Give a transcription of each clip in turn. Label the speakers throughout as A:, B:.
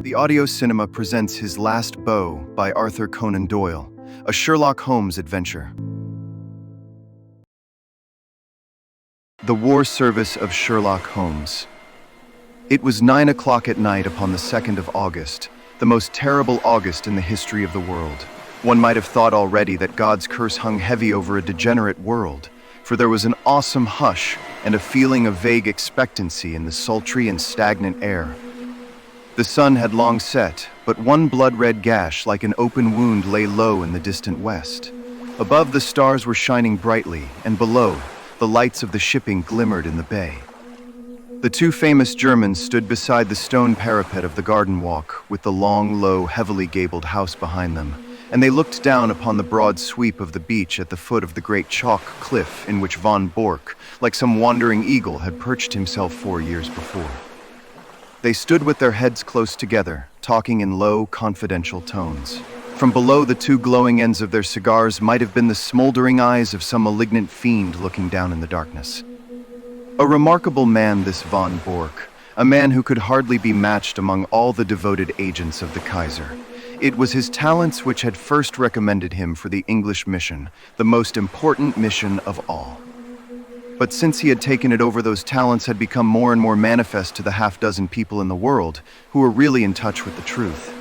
A: The audio cinema presents His Last Beau by Arthur Conan Doyle, a Sherlock Holmes adventure. The War Service of Sherlock Holmes. It was 9 o'clock at night upon the 2nd of August, the most terrible August in the history of the world. One might have thought already that God's curse hung heavy over a degenerate world, for there was an awesome hush and a feeling of vague expectancy in the sultry and stagnant air. The sun had long set, but one blood-red gash like an open wound lay low in the distant west. Above, the stars were shining brightly, and below, the lights of the shipping glimmered in the bay. The two famous Germans stood beside the stone parapet of the garden walk, with the long, low, heavily gabled house behind them, and they looked down upon the broad sweep of the beach at the foot of the great chalk cliff in which von Bork, like some wandering eagle, had perched himself 4 years before. They stood with their heads close together, talking in low, confidential tones. From below, the two glowing ends of their cigars might have been the smoldering eyes of some malignant fiend looking down in the darkness. A remarkable man, this von Bork, a man who could hardly be matched among all the devoted agents of the Kaiser. It was his talents which had first recommended him for the English mission, the most important mission of all. But since he had taken it over, those talents had become more and more manifest to the half-dozen people in the world who were really in touch with the truth.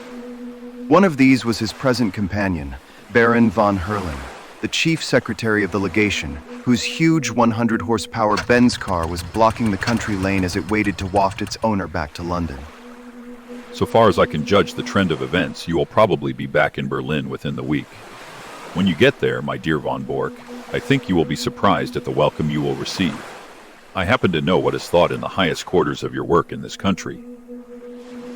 A: One of these was his present companion, Baron von Herlen, the chief secretary of the legation, whose huge 100-horsepower Benz car was blocking the country lane as it waited to waft its owner back to London.
B: So far as I can judge the trend of events, you will probably be back in Berlin within the week. When you get there, my dear von Bork, I think you will be surprised at the welcome you will receive. I happen to know what is thought in the highest quarters of your work in this country.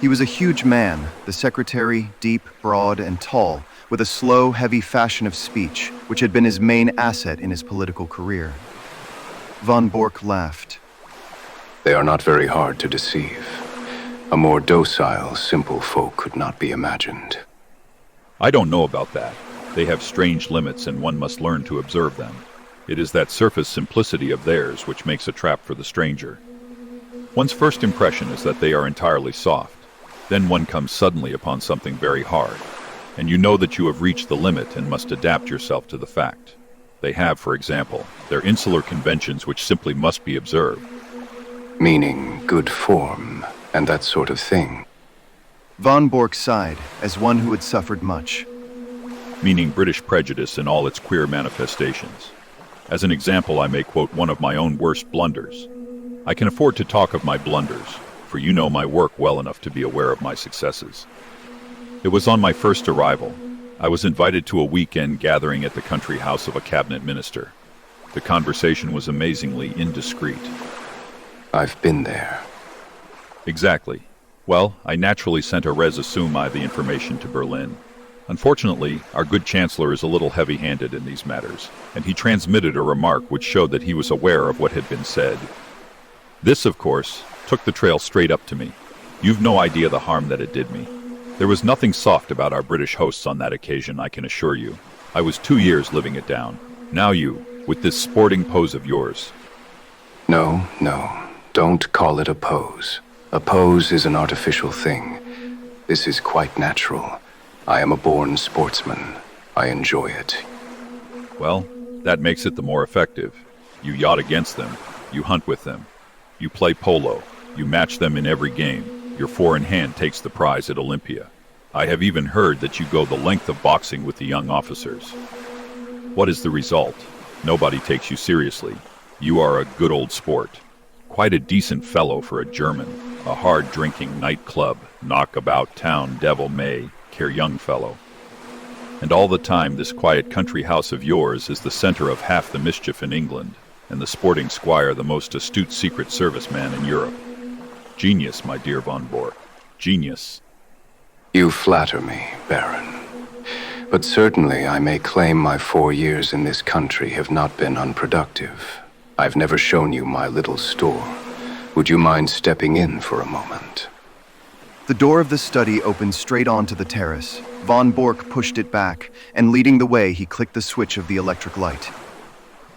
A: He was a huge man, the secretary, deep, broad, and tall, with a slow, heavy fashion of speech, which had been his main asset in his political career. Von Bork laughed.
C: They are not very hard to deceive. A more docile, simple folk could not be imagined.
B: I don't know about that. They have strange limits, and one must learn to observe them. It is that surface simplicity of theirs which makes a trap for the stranger. One's first impression is that they are entirely soft. Then one comes suddenly upon something very hard, and you know that you have reached the limit and must adapt yourself to the fact. They have, for example, their insular conventions which simply must be observed.
C: Meaning good form, and that sort of thing.
A: Von Bork sighed, as one who had suffered much.
B: Meaning British prejudice in all its queer manifestations. As an example, I may quote one of my own worst blunders. I can afford to talk of my blunders, for you know my work well enough to be aware of my successes. It was on my first arrival. I was invited to a weekend gathering at the country house of a cabinet minister. The conversation was amazingly indiscreet.
C: I've been there.
B: Exactly. Well, I naturally sent a res summa the information to Berlin. Unfortunately, our good chancellor is a little heavy-handed in these matters, and he transmitted a remark which showed that he was aware of what had been said. This, of course, took the trail straight up to me. You've no idea the harm that it did me. There was nothing soft about our British hosts on that occasion, I can assure you. I was 2 years living it down. Now you, with this sporting pose of yours.
C: No, don't call it a pose. A pose is an artificial thing. This is quite natural. I am a born sportsman. I enjoy it.
B: Well, that makes it the more effective. You yacht against them. You hunt with them. You play polo. You match them in every game. Your four-in-hand takes the prize at Olympia. I have even heard that you go the length of boxing with the young officers. What is the result? Nobody takes you seriously. You are a good old sport. Quite a decent fellow for a German. A hard-drinking nightclub, knockabout town devil may care young fellow. And all the time this quiet country house of yours is the center of half the mischief in England, and the sporting squire the most astute Secret Service man in Europe. Genius, my dear von Bork. Genius.
C: You flatter me, Baron. But certainly I may claim my 4 years in this country have not been unproductive. I've never shown you my little store. Would you mind stepping in for a moment?
A: The door of the study opened straight onto the terrace. Von Bork pushed it back, and leading the way, he clicked the switch of the electric light.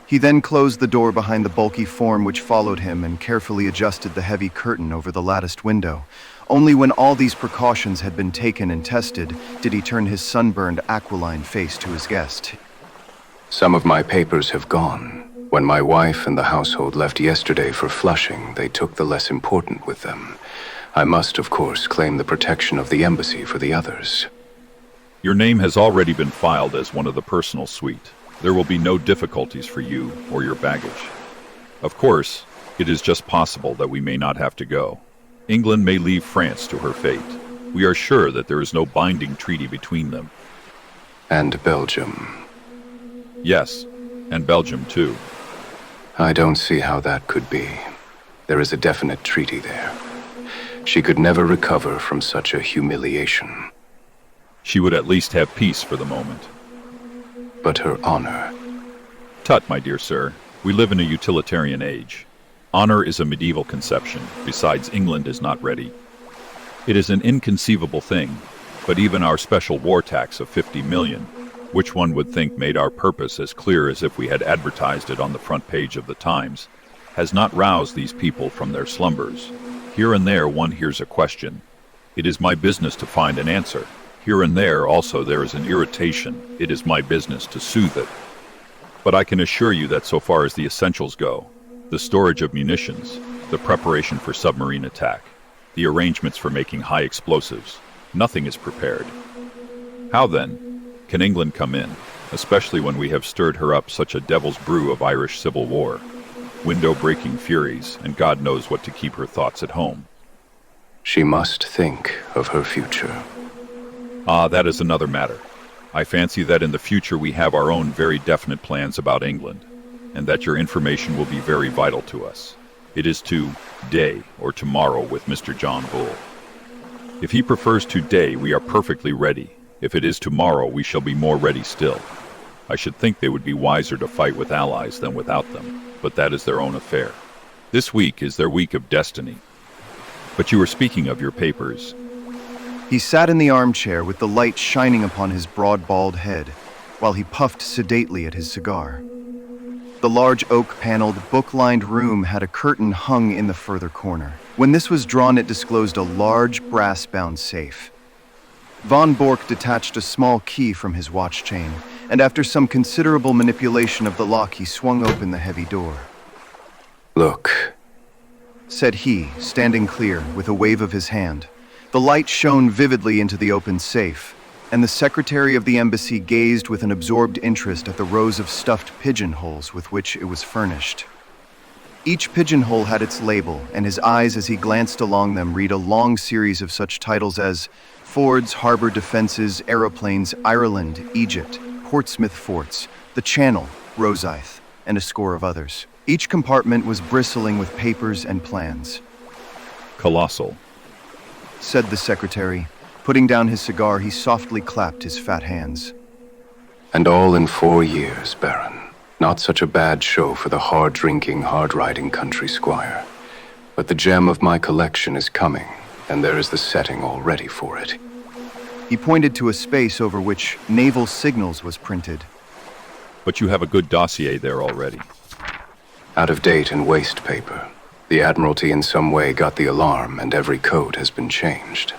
A: He then closed the door behind the bulky form which followed him and carefully adjusted the heavy curtain over the latticed window. Only when all these precautions had been taken and tested did he turn his sunburned aquiline face to his guest.
C: Some of my papers have gone. When my wife and the household left yesterday for Flushing, they took the less important with them. I must, of course, claim the protection of the embassy for the others.
B: Your name has already been filed as one of the personal suite. There will be no difficulties for you or your baggage. Of course, it is just possible that we may not have to go. England may leave France to her fate. We are sure that there is no binding treaty between them.
C: And Belgium.
B: Yes, and Belgium too.
C: I don't see how that could be. There is a definite treaty there. She could never recover from such a humiliation.
B: She would at least have peace for the moment.
C: But her honor.
B: Tut, my dear sir, we live in a utilitarian age. Honor is a medieval conception. Besides, England is not ready. It is an inconceivable thing, but even our special war tax of 50 million, which one would think made our purpose as clear as if we had advertised it on the front page of the Times, has not roused these people from their slumbers. Here and there one hears a question. It is my business to find an answer. Here and there also there is an irritation. It is my business to soothe it. But I can assure you that so far as the essentials go, the storage of munitions, the preparation for submarine attack, the arrangements for making high explosives, nothing is prepared. How then can England come in, especially when we have stirred her up such a devil's brew of Irish civil war, window-breaking furies, and God knows what to keep her thoughts at home?
C: She must think of her future.
B: Ah, that is another matter. I fancy that in the future we have our own very definite plans about England, and that your information will be very vital to us. It is today or tomorrow with Mr. John Bull. If he prefers today, we are perfectly ready. If it is tomorrow, we shall be more ready still. I should think they would be wiser to fight with allies than without them, but that is their own affair. This week is their week of destiny. But you were speaking of your papers.
A: He sat in the armchair with the light shining upon his broad bald head, while he puffed sedately at his cigar. The large oak-paneled, book-lined room had a curtain hung in the further corner. When this was drawn, it disclosed a large, brass-bound safe. Von Bork detached a small key from his watch chain, and after some considerable manipulation of the lock, he swung open the heavy door.
C: Look,
A: said he, standing clear, with a wave of his hand. The light shone vividly into the open safe, and the secretary of the embassy gazed with an absorbed interest at the rows of stuffed pigeonholes with which it was furnished. Each pigeonhole had its label, and his eyes, as he glanced along them, read a long series of such titles as Fords, Harbor Defenses, Aeroplanes, Ireland, Egypt, Portsmouth Forts, the Channel, Rosyth, and a score of others. Each compartment was bristling with papers and plans.
B: Colossal,
A: said the secretary. Putting down his cigar, he softly clapped his fat hands.
C: And all in 4 years, Baron. Not such a bad show for the hard-drinking, hard-riding country squire. But the gem of my collection is coming, and there is the setting all ready for it.
A: He pointed to a space over which naval signals was printed.
B: but you have a good dossier there already.
C: Out of date and waste paper. The Admiralty in some way got the alarm, and every code has been changed.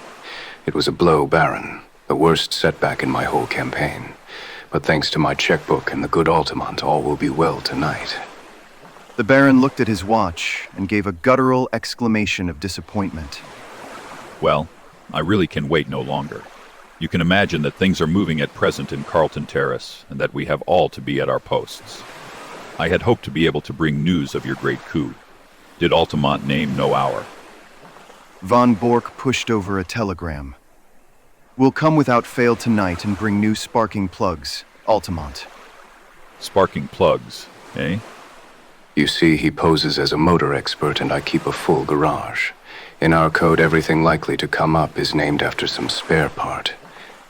C: It was a blow, Baron, the worst setback in my whole campaign. But thanks to my checkbook and the good Altamont, all will be well tonight.
A: The Baron looked at his watch and gave a guttural exclamation of disappointment.
B: Well, I really can wait no longer. You can imagine that things are moving at present in Carlton Terrace, and that we have all to be at our posts. I had hoped to be able to bring news of your great coup. Did Altamont name no hour?
A: Von Bork pushed over a telegram. We'll come without fail tonight and bring new sparking plugs, Altamont.
B: Sparking plugs, eh?
C: You see, he poses as a motor expert, and I keep a full garage. In our code, everything likely to come up is named after some spare part.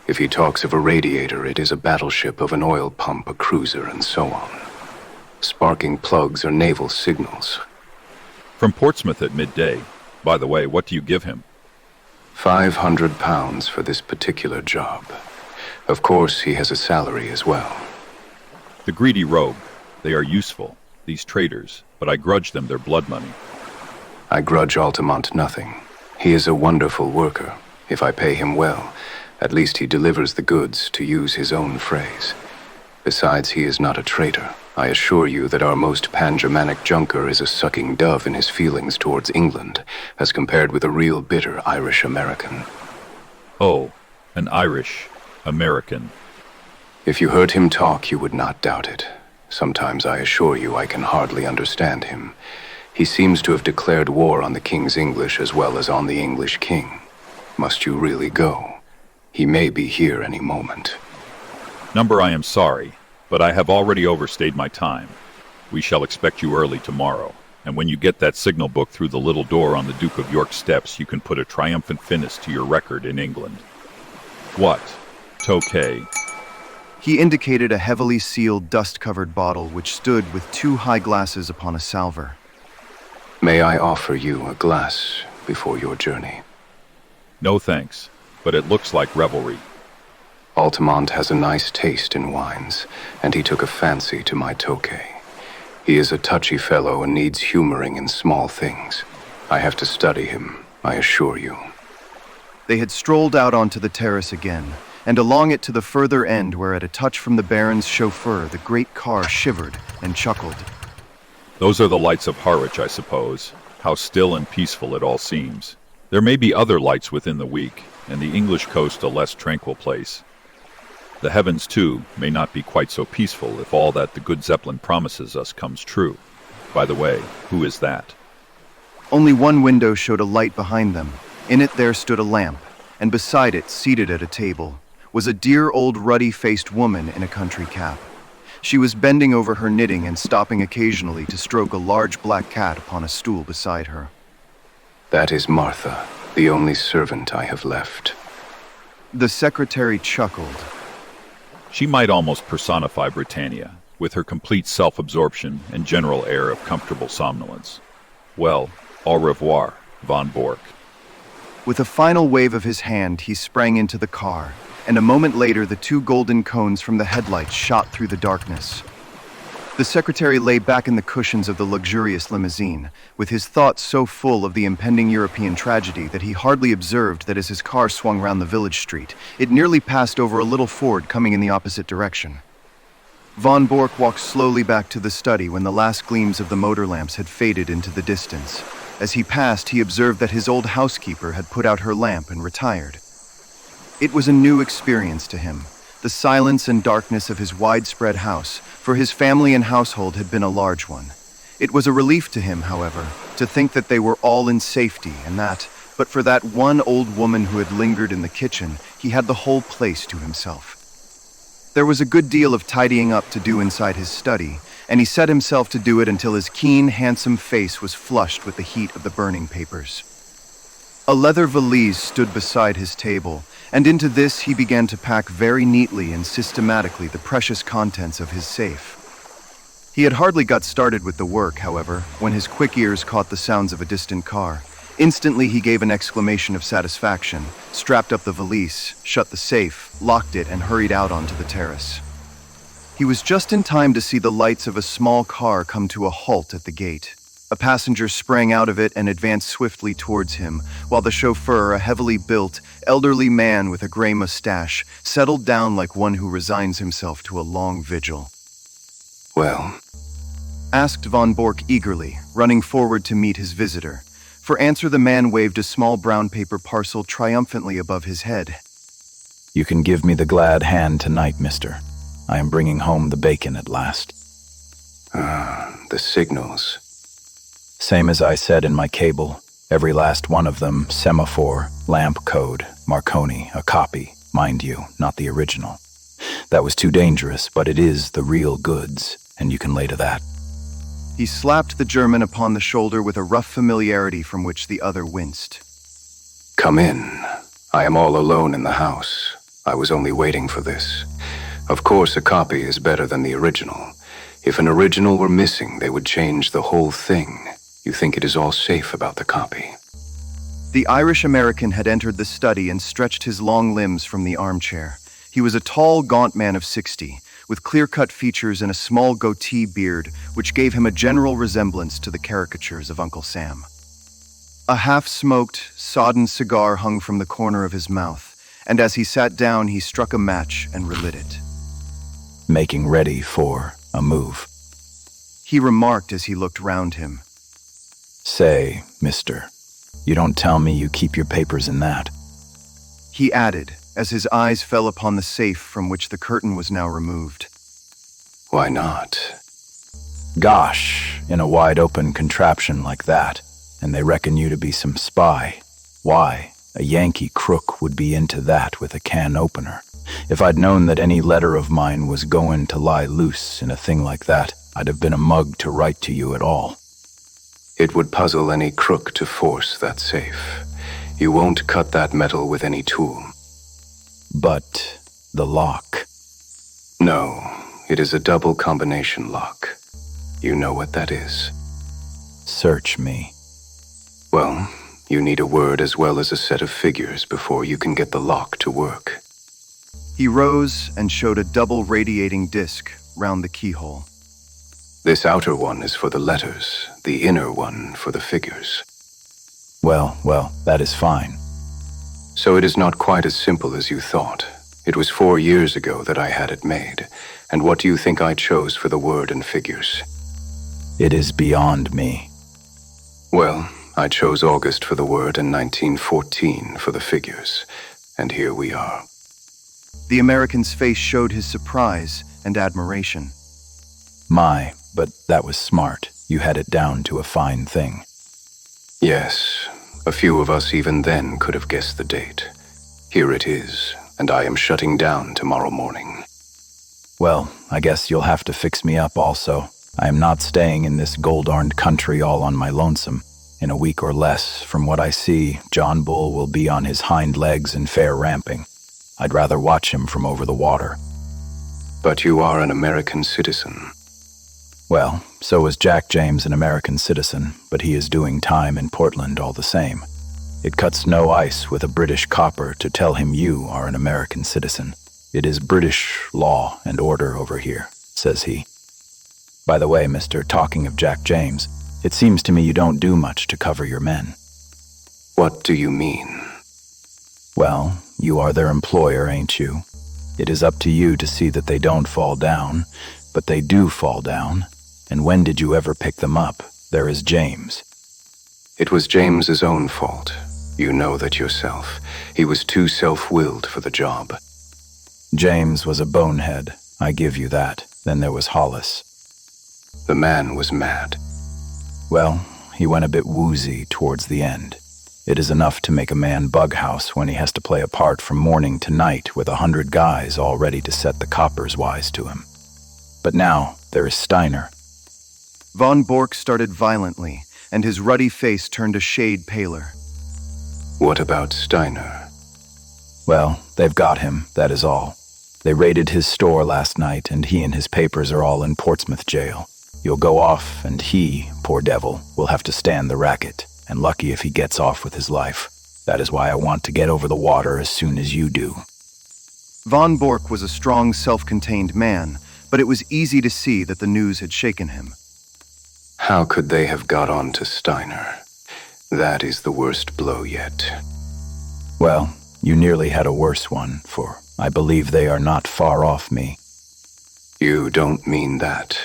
C: If he talks of a radiator, it is a battleship, of an oil pump, a cruiser, and so on. Sparking plugs are naval signals.
B: From Portsmouth at midday. By the way, what do you give him?
C: £500 for this particular job. Of course, he has a salary as well.
B: The greedy rogue. They are useful, these traders, but I grudge them their blood money.
C: I grudge Altamont nothing. He is a wonderful worker. If I pay him well, at least he delivers the goods, to use his own phrase. Besides, he is not a traitor. I assure you that our most pan-Germanic junker is a sucking dove in his feelings towards England, as compared with a real bitter Irish-American.
B: Oh, an Irish-American.
C: If you heard him talk, you would not doubt it. Sometimes I assure you I can hardly understand him. He seems to have declared war on the King's English as well as on the English King. Must you really go? He may be here any moment.
B: Number, I am sorry, but I have already overstayed my time. We shall expect you early tomorrow, and when you get that signal book through the little door on the Duke of York steps, you can put a triumphant finish to your record in England. What? Tokay?
A: He indicated a heavily sealed, dust-covered bottle which stood with 2 high glasses upon a salver.
C: May I offer you a glass before your journey?
B: No thanks, but it looks like revelry.
C: Altamont has a nice taste in wines, and he took a fancy to my Tokay. He is a touchy fellow and needs humoring in small things. I have to study him, I assure you.
A: They had strolled out onto the terrace again, and along it to the further end where at a touch from the Baron's chauffeur the great car shivered and chuckled.
B: Those are the lights of Harwich, I suppose. How still and peaceful it all seems. There may be other lights within the week, and the English coast a less tranquil place. The heavens, too, may not be quite so peaceful if all that the good Zeppelin promises us comes true. By the way, who is that?
A: Only one window showed a light behind them. In it there stood a lamp, and beside it, seated at a table, was a dear old ruddy-faced woman in a country cap. She was bending over her knitting and stopping occasionally to stroke a large black cat upon a stool beside her.
C: That is Martha, the only servant I have left.
A: The secretary chuckled.
B: She might almost personify Britannia, with her complete self-absorption and general air of comfortable somnolence. Well, au revoir, von Bork.
A: With a final wave of his hand, he sprang into the car, and a moment later the 2 golden cones from the headlights shot through the darkness. The secretary lay back in the cushions of the luxurious limousine, with his thoughts so full of the impending European tragedy that he hardly observed that as his car swung round the village street, it nearly passed over a little Ford coming in the opposite direction. Von Bork walked slowly back to the study when the last gleams of the motor lamps had faded into the distance. As he passed, he observed that his old housekeeper had put out her lamp and retired. It was a new experience to him, the silence and darkness of his widespread house, for his family and household had been a large one. It was a relief to him, however, to think that they were all in safety and that, but for that one old woman who had lingered in the kitchen, he had the whole place to himself. There was a good deal of tidying up to do inside his study, and he set himself to do it until his keen, handsome face was flushed with the heat of the burning papers. A leather valise stood beside his table, and into this he began to pack very neatly and systematically the precious contents of his safe. He had hardly got started with the work, however, when his quick ears caught the sounds of a distant car. Instantly he gave an exclamation of satisfaction, strapped up the valise, shut the safe, locked it, and hurried out onto the terrace. He was just in time to see the lights of a small car come to a halt at the gate. A passenger sprang out of it and advanced swiftly towards him, while the chauffeur, a heavily built, elderly man with a gray mustache, settled down like one who resigns himself to a long vigil.
C: Well?
A: Asked von Bork eagerly, running forward to meet his visitor. For answer, the man waved a small brown paper parcel triumphantly above his head.
D: You can give me the glad hand tonight, mister. I am bringing home the bacon at last.
C: The signals.
D: Same as I said in my cable. Every last one of them, semaphore, lamp code, Marconi, a copy, mind you, not the original. That was too dangerous, but it is the real goods, and you can lay to that.
A: He slapped the German upon the shoulder with a rough familiarity from which the other winced.
C: Come in. I am all alone in the house. I was only waiting for this. Of course, a copy is better than the original. If an original were missing, they would change the whole thing. You think it is all safe about the copy?
A: The Irish-American had entered the study and stretched his long limbs from the armchair. He was a tall, gaunt man of 60, with clear-cut features and a small goatee beard, which gave him a general resemblance to the caricatures of Uncle Sam. A half-smoked, sodden cigar hung from the corner of his mouth, and as he sat down, he struck a match and relit it.
D: Making ready for a move.
A: He remarked as he looked round him.
D: Say, mister, you don't tell me you keep your papers in that.
A: He added, as his eyes fell upon the safe from which the curtain was now removed.
C: Why not?
D: Gosh, in a wide-open contraption like that, and they reckon you to be some spy. Why, a Yankee crook would be into that with a can opener. If I'd known that any letter of mine was going to lie loose in a thing like that, I'd have been a mug to write to you at all.
C: It would puzzle any crook to force that safe. You won't cut that metal with any tool.
D: But the lock.
C: No, it is a double combination lock. You know what that is.
D: Search me.
C: Well, you need a word as well as a set of figures before you can get the lock to work.
A: He rose and showed a double radiating disc round the keyhole.
C: This outer one is for the letters, the inner one for the figures.
D: Well, that is fine.
C: So it is not quite as simple as you thought. It was 4 years ago that I had it made. And what do you think I chose for the word and figures?
D: It is beyond me.
C: Well, I chose August for the word and 1914 for the figures. And here we are.
A: The American's face showed his surprise and admiration.
D: But that was smart. You had it down to a fine thing.
C: Yes, a few of us even then could have guessed the date. Here it is, and I am shutting down tomorrow morning.
D: Well, I guess you'll have to fix me up also. I am not staying in this gold-armed country all on my lonesome. In a week or less, from what I see, John Bull will be on his hind legs and fair ramping. I'd rather watch him from over the water.
C: But you are an American citizen.
D: Well, so is Jack James an American citizen, but he is doing time in Portland all the same. It cuts no ice with a British copper to tell him you are an American citizen. It is British law and order over here, says he. By the way, mister, talking of Jack James, it seems to me you don't do much to cover your men.
C: What do you mean?
D: Well, you are their employer, ain't you? It is up to you to see that they don't fall down, but they do fall down. And when did you ever pick them up? There is James.
C: It was James's own fault. You know that yourself. He was too self-willed for the job.
D: James was a bonehead, I give you that. Then there was Hollis.
C: The man was mad.
D: Well, he went a bit woozy towards the end. It is enough to make a man bug house when he has to play a part from morning to night with 100 guys all ready to set the coppers wise to him. But now there is Steiner.
A: Von Bork started violently, and his ruddy face turned a shade paler.
C: What about Steiner?
D: Well, they've got him, that is all. They raided his store last night, and he and his papers are all in Portsmouth jail. You'll go off, and he, poor devil, will have to stand the racket, and lucky if he gets off with his life. That is why I want to get over the water as soon as you do.
A: Von Bork was a strong, self-contained man, but it was easy to see that the news had shaken him.
C: How could they have got on to Steiner? That is the worst blow yet.
D: Well, you nearly had a worse one, for I believe they are not far off me.
C: You don't mean that.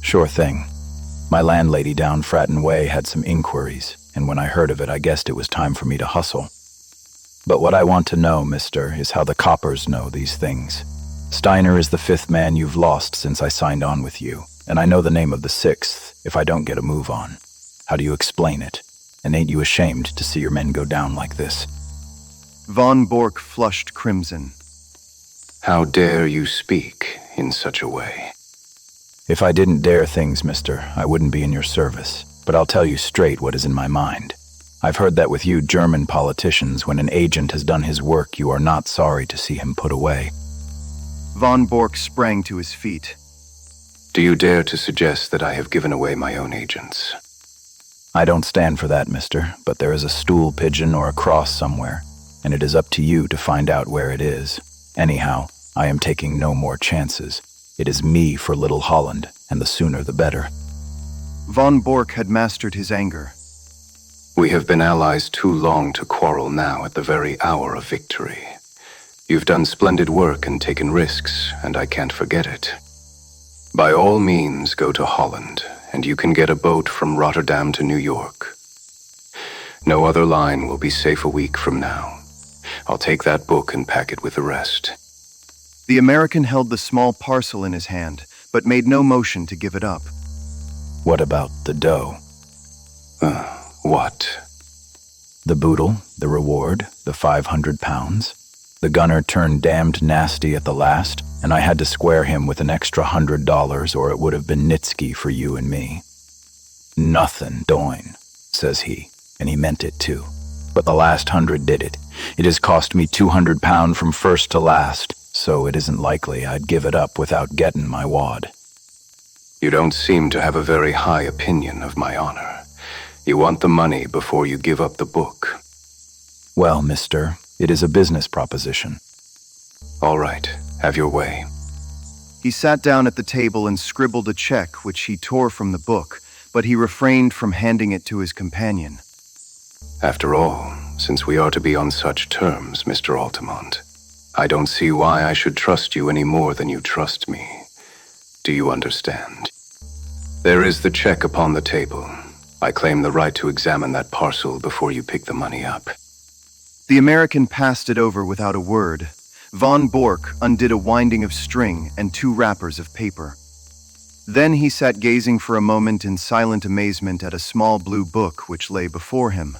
D: Sure thing. My landlady down Fratton Way had some inquiries, and when I heard of it, I guessed it was time for me to hustle. But what I want to know, mister, is how the coppers know these things. Steiner is the 5th man you've lost since I signed on with you, and I know the name of the 6th if I don't get a move on. How do you explain it? And ain't you ashamed to see your men go down like this?
A: Von Bork flushed crimson.
C: How dare you speak in such a way?
D: If I didn't dare things, mister, I wouldn't be in your service. But I'll tell you straight what is in my mind. I've heard that with you German politicians, when an agent has done his work, you are not sorry to see him put away.
A: Von Bork sprang to his feet.
C: Do you dare to suggest that I have given away my own agents?
D: I don't stand for that, mister, but there is a stool pigeon or a cross somewhere, and it is up to you to find out where it is. Anyhow, I am taking no more chances. It is me for Little Holland, and the sooner the better.
A: Von Bork had mastered his anger.
C: We have been allies too long to quarrel now at the very hour of victory. You've done splendid work and taken risks, and I can't forget it. By all means, go to Holland, and you can get a boat from Rotterdam to New York. No other line will be safe a week from now. I'll take that book and pack it with the rest.
A: The American held the small parcel in his hand, but made no motion to give it up.
D: What about the dough?
C: What?
D: The boodle, the reward, the 500 pounds. The gunner turned damned nasty at the last, and I had to square him with an extra $100 or it would have been Nitsky for you and me. Nothing, Doyle, says he, and he meant it too. But the last 100 did it. It has cost me 200 pound from first to last, so it isn't likely I'd give it up without getting my wad.
C: You don't seem to have a very high opinion of my honor. You want the money before you give up the book.
D: Well, mister, it is a business proposition.
C: All right, have your way.
A: He sat down at the table and scribbled a check which he tore from the book, but he refrained from handing it to his companion.
C: After all, since we are to be on such terms, Mr. Altamont, I don't see why I should trust you any more than you trust me. Do you understand? There is the check upon the table. I claim the right to examine that parcel before you pick the money up.
A: The American passed it over without a word. Von Bork undid a winding of string and 2 wrappers of paper. Then he sat gazing for a moment in silent amazement at a small blue book which lay before him.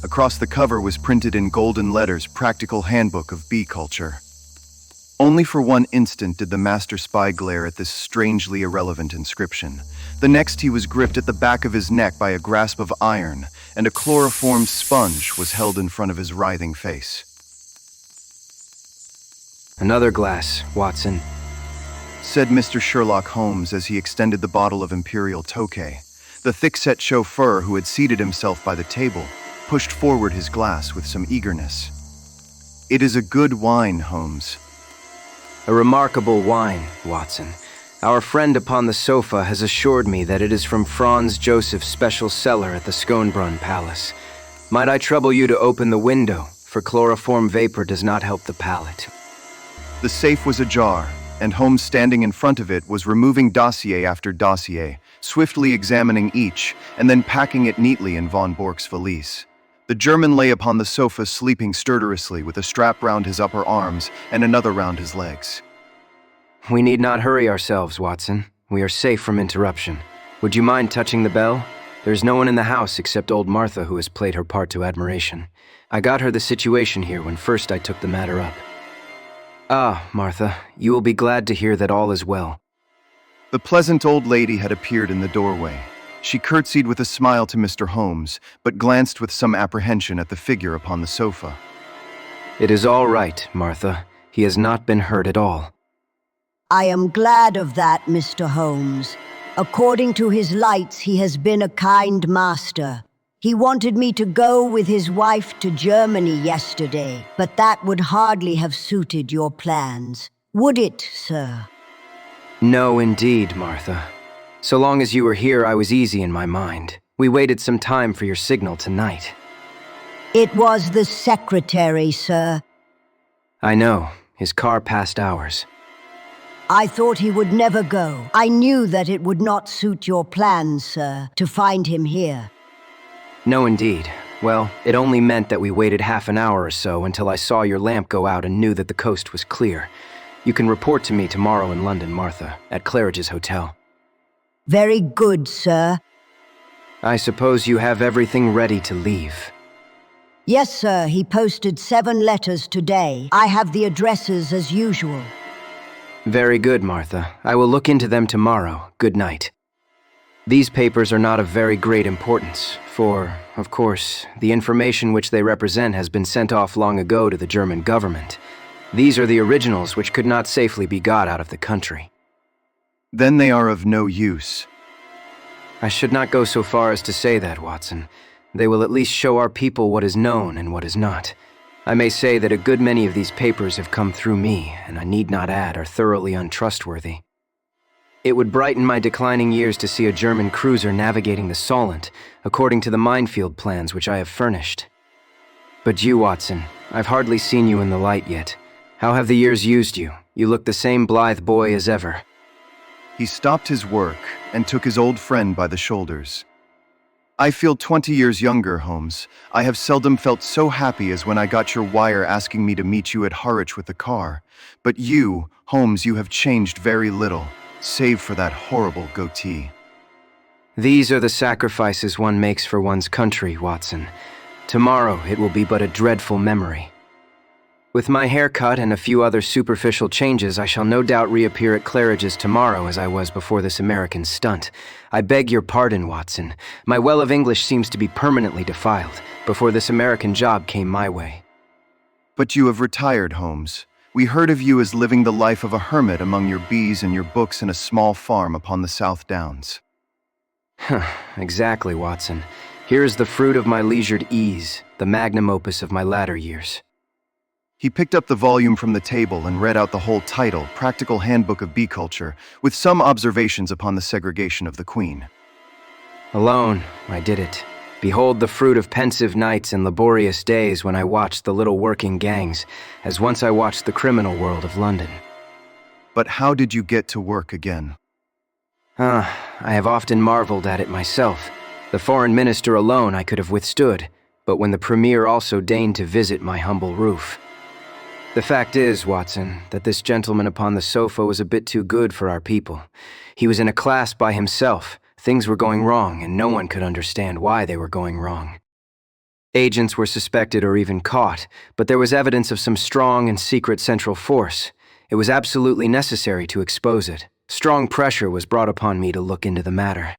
A: Across the cover was printed in golden letters, Practical Handbook of Bee Culture. Only for one instant did the master spy glare at this strangely irrelevant inscription. The next he was gripped at the back of his neck by a grasp of iron, and a chloroformed sponge was held in front of his writhing face.
E: Another glass, Watson,
A: said Mr. Sherlock Holmes as he extended the bottle of Imperial Tokay. The thick-set chauffeur who had seated himself by the table pushed forward his glass with some eagerness. It is a good wine, Holmes.
E: A remarkable wine, Watson. Our friend upon the sofa has assured me that it is from Franz Joseph's special cellar at the Schönbrunn Palace. Might I trouble you to open the window, for chloroform vapor does not help the palate.
A: The safe was ajar, and Holmes, standing in front of it, was removing dossier after dossier, swiftly examining each, and then packing it neatly in von Bork's valise. The German lay upon the sofa sleeping stertorously with a strap round his upper arms and another round his legs.
E: We need not hurry ourselves, Watson. We are safe from interruption. Would you mind touching the bell? There's no one in the house except old Martha, who has played her part to admiration. I got her the situation here when first I took the matter up. Ah, Martha, you will be glad to hear that all is well.
A: The pleasant old lady had appeared in the doorway. She curtsied with a smile to Mr. Holmes, but glanced with some apprehension at the figure upon the sofa.
E: It is all right, Martha. He has not been hurt at all.
F: I am glad of that, Mr. Holmes. According to his lights, he has been a kind master. He wanted me to go with his wife to Germany yesterday, but that would hardly have suited your plans. Would it, sir?
E: No, indeed, Martha. So long as you were here, I was easy in my mind. We waited some time for your signal tonight.
F: It was the secretary, sir.
E: I know. His car passed ours.
F: I thought he would never go. I knew that it would not suit your plans, sir, to find him here.
E: No, indeed. Well, it only meant that we waited half an hour or so until I saw your lamp go out and knew that the coast was clear. You can report to me tomorrow in London, Martha, at Claridge's hotel.
F: Very good, sir.
E: I suppose you have everything ready to leave.
F: Yes, sir. He posted 7 letters today. I have the addresses as usual.
E: Very good, Martha. I will look into them tomorrow. Good night. These papers are not of very great importance, for, of course, the information which they represent has been sent off long ago to the German government. These are the originals which could not safely be got out of the country.
A: Then they are of no use.
E: I should not go so far as to say that, Watson. They will at least show our people what is known and what is not. I may say that a good many of these papers have come through me, and I need not add are thoroughly untrustworthy. It would brighten my declining years to see a German cruiser navigating the Solent, according to the minefield plans which I have furnished. But you, Watson, I've hardly seen you in the light yet. How have the years used you? You look the same blithe boy as ever.
A: He stopped his work and took his old friend by the shoulders. I feel 20 years younger, Holmes. I have seldom felt so happy as when I got your wire asking me to meet you at Harwich with the car. But you, Holmes, you have changed very little, save for that horrible goatee.
E: These are the sacrifices one makes for one's country, Watson. Tomorrow it will be but a dreadful memory. With my haircut and a few other superficial changes, I shall no doubt reappear at Claridge's tomorrow as I was before this American stunt. I beg your pardon, Watson. My well of English seems to be permanently defiled before this American job came my way.
A: But you have retired, Holmes. We heard of you as living the life of a hermit among your bees and your books in a small farm upon the South Downs.
E: Exactly, Watson. Here is the fruit of my leisured ease, the magnum opus of my latter years.
A: He picked up the volume from the table and read out the whole title, Practical Handbook of Bee Culture, with some observations upon the segregation of the queen.
E: Alone, I did it. Behold the fruit of pensive nights and laborious days when I watched the little working gangs, as once I watched the criminal world of London.
A: But how did you get to work again?
E: I have often marveled at it myself. The foreign minister alone I could have withstood, but when the premier also deigned to visit my humble roof. The fact is, Watson, that this gentleman upon the sofa was a bit too good for our people. He was in a class by himself. Things were going wrong, and no one could understand why they were going wrong. Agents were suspected or even caught, but there was evidence of some strong and secret central force. It was absolutely necessary to expose it. Strong pressure was brought upon me to look into the matter.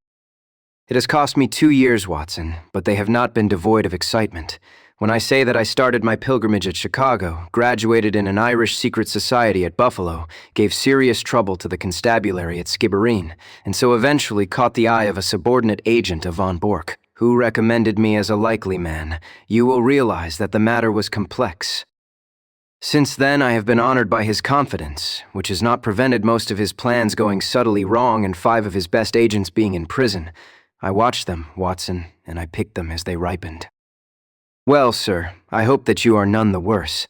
E: It has cost me 2 years, Watson, but they have not been devoid of excitement. When I say that I started my pilgrimage at Chicago, graduated in an Irish secret society at Buffalo, gave serious trouble to the constabulary at Skibbereen, and so eventually caught the eye of a subordinate agent of von Bork, who recommended me as a likely man, you will realize that the matter was complex. Since then, I have been honored by his confidence, which has not prevented most of his plans going subtly wrong and 5 of his best agents being in prison. I watched them, Watson, and I picked them as they ripened. Well, sir, I hope that you are none the worse.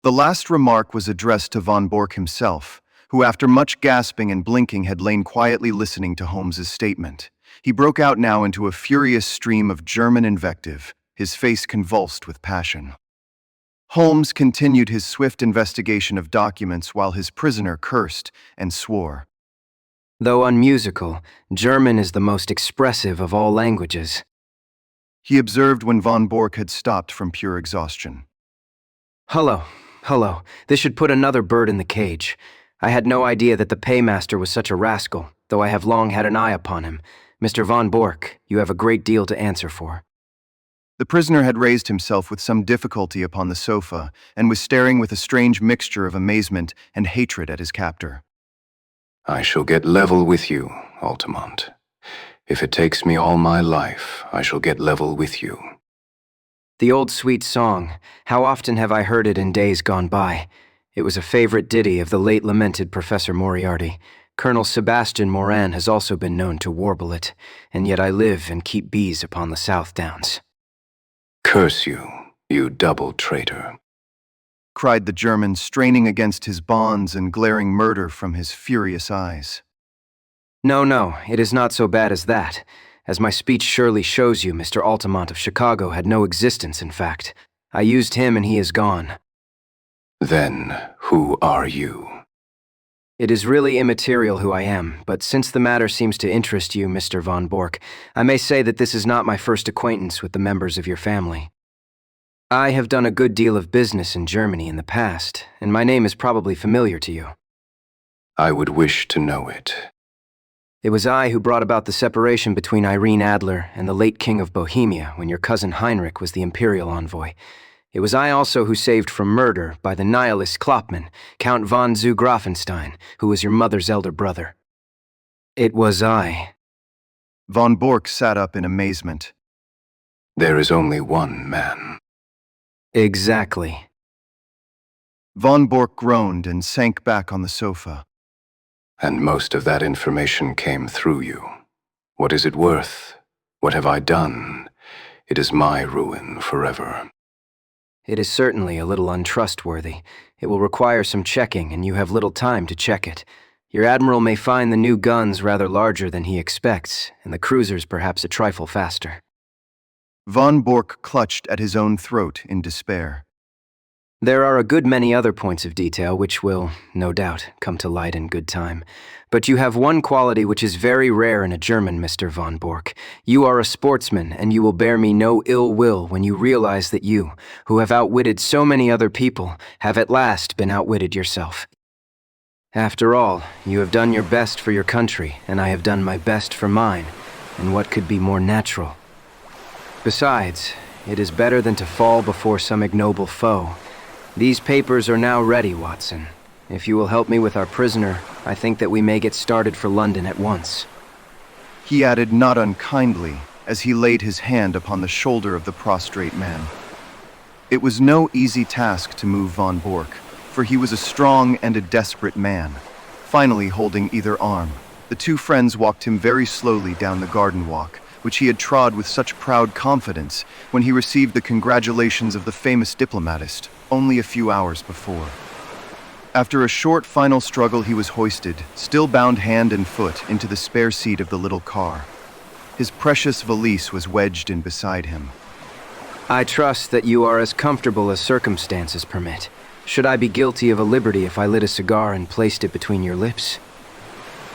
A: The last remark was addressed to von Bork himself, who after much gasping and blinking had lain quietly listening to Holmes's statement. He broke out now into a furious stream of German invective, his face convulsed with passion. Holmes continued his swift investigation of documents while his prisoner cursed and swore.
E: Though unmusical, German is the most expressive of all languages.
A: He observed when von Bork had stopped from pure exhaustion.
E: Hullo. This should put another bird in the cage. I had no idea that the paymaster was such a rascal, though I have long had an eye upon him. Mr. von Bork, you have a great deal to answer for.
A: The prisoner had raised himself with some difficulty upon the sofa, and was staring with a strange mixture of amazement and hatred at his captor.
C: I shall get level with you, Altamont. If it takes me all my life, I shall get level with you.
E: The old sweet song, how often have I heard it in days gone by. It was a favorite ditty of the late lamented Professor Moriarty. Colonel Sebastian Moran has also been known to warble it, and yet I live and keep bees upon the South Downs.
C: Curse you, you double traitor,
A: cried the German, straining against his bonds and glaring murder from his furious eyes.
E: No, it is not so bad as that. As my speech surely shows you, Mr. Altamont of Chicago had no existence, in fact. I used him and he is gone.
C: Then, who are you?
E: It is really immaterial who I am, but since the matter seems to interest you, Mr. von Bork, I may say that this is not my first acquaintance with the members of your family. I have done a good deal of business in Germany in the past, and my name is probably familiar to you.
C: I would wish to know it.
E: It was I who brought about the separation between Irene Adler and the late King of Bohemia when your cousin Heinrich was the imperial envoy. It was I also who saved from murder by the nihilist Kloppmann, Count von zu Grafenstein, who was your mother's elder brother. It was I.
A: Von Bork sat up in amazement.
C: There is only one man.
E: Exactly.
A: Von Bork groaned and sank back on the sofa.
C: And most of that information came through you. What is it worth? What have I done? It is my ruin forever.
E: It is certainly a little untrustworthy. It will require some checking, and you have little time to check it. Your admiral may find the new guns rather larger than he expects, and the cruisers perhaps a trifle faster.
A: Von Bork clutched at his own throat in despair.
E: There are a good many other points of detail which will, no doubt, come to light in good time. But you have one quality which is very rare in a German, Mr. von Bork. You are a sportsman, and you will bear me no ill will when you realize that you, who have outwitted so many other people, have at last been outwitted yourself. After all, you have done your best for your country, and I have done my best for mine, and what could be more natural? Besides, it is better than to fall before some ignoble foe. These papers are now ready, Watson. If you will help me with our prisoner, I think that we may get started for London at once.
A: He added not unkindly, as he laid his hand upon the shoulder of the prostrate man. It was no easy task to move von Bork, for he was a strong and a desperate man. Finally holding either arm, the two friends walked him very slowly down the garden walk, which he had trod with such proud confidence when he received the congratulations of the famous diplomatist only a few hours before. After a short final struggle, he was hoisted, still bound hand and foot, into the spare seat of the little car. His precious valise was wedged in beside him.
E: I trust that you are as comfortable as circumstances permit. Should I be guilty of a liberty if I lit a cigar and placed it between your lips?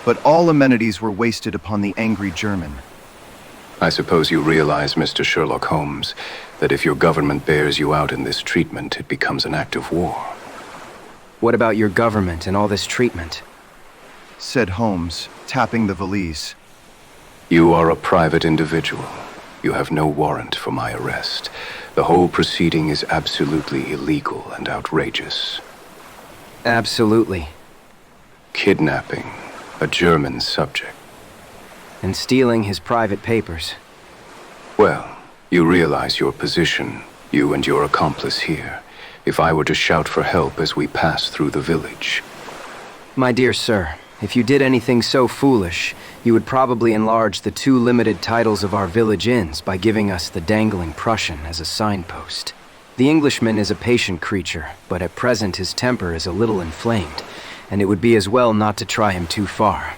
A: But all amenities were wasted upon the angry German.
C: I suppose you realize, Mr. Sherlock Holmes, that if your government bears you out in this treatment, it becomes an act of war.
E: What about your government and all this treatment?
A: Said Holmes, tapping the valise.
C: You are a private individual. You have no warrant for my arrest. The whole proceeding is absolutely illegal and outrageous.
E: Absolutely.
C: Kidnapping a German subject.
E: And stealing his private papers.
C: Well, you realize your position, you and your accomplice here, if I were to shout for help as we pass through the village.
E: My dear sir, if you did anything so foolish, you would probably enlarge the two limited titles of our village inns by giving us the dangling Prussian as a signpost. The Englishman is a patient creature, but at present his temper is a little inflamed, and it would be as well not to try him too far.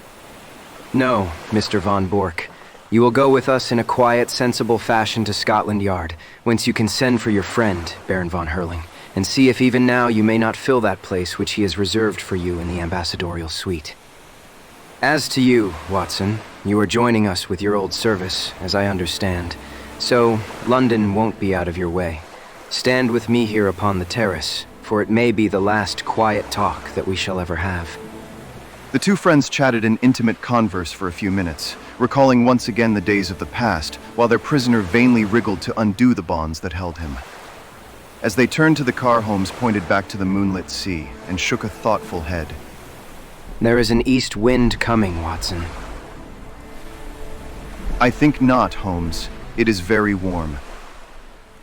E: No, Mr. von Bork. You will go with us in a quiet, sensible fashion to Scotland Yard, whence you can send for your friend, Baron von Herling, and see if even now you may not fill that place which he has reserved for you in the ambassadorial suite. As to you, Watson, you are joining us with your old service, as I understand, so London won't be out of your way. Stand with me here upon the terrace, for it may be the last quiet talk that we shall ever have.
A: The two friends chatted in intimate converse for a few minutes, recalling once again the days of the past, while their prisoner vainly wriggled to undo the bonds that held him. As they turned to the car, Holmes pointed back to the moonlit sea and shook a thoughtful head.
E: There is an east wind coming, Watson.
A: I think not, Holmes. It is very warm.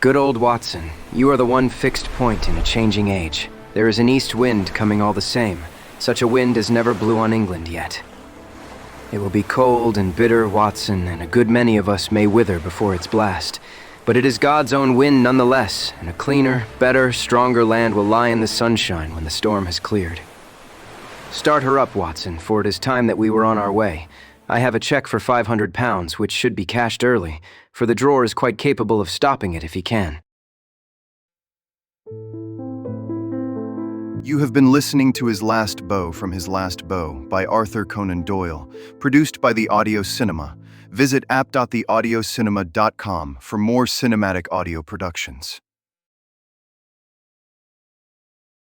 E: Good old Watson, you are the one fixed point in a changing age. There is an east wind coming all the same. Such a wind as never blew on England yet. It will be cold and bitter, Watson, and a good many of us may wither before its blast. But it is God's own wind nonetheless, and a cleaner, better, stronger land will lie in the sunshine when the storm has cleared. Start her up, Watson, for it is time that we were on our way. I have a check for £500, which should be cashed early, for the drawer is quite capable of stopping it if he can.
A: You have been listening to His Last Bow from His Last Bow by Arthur Conan Doyle, produced by The Audio Cinema. Visit app.theaudiocinema.com for more cinematic audio productions.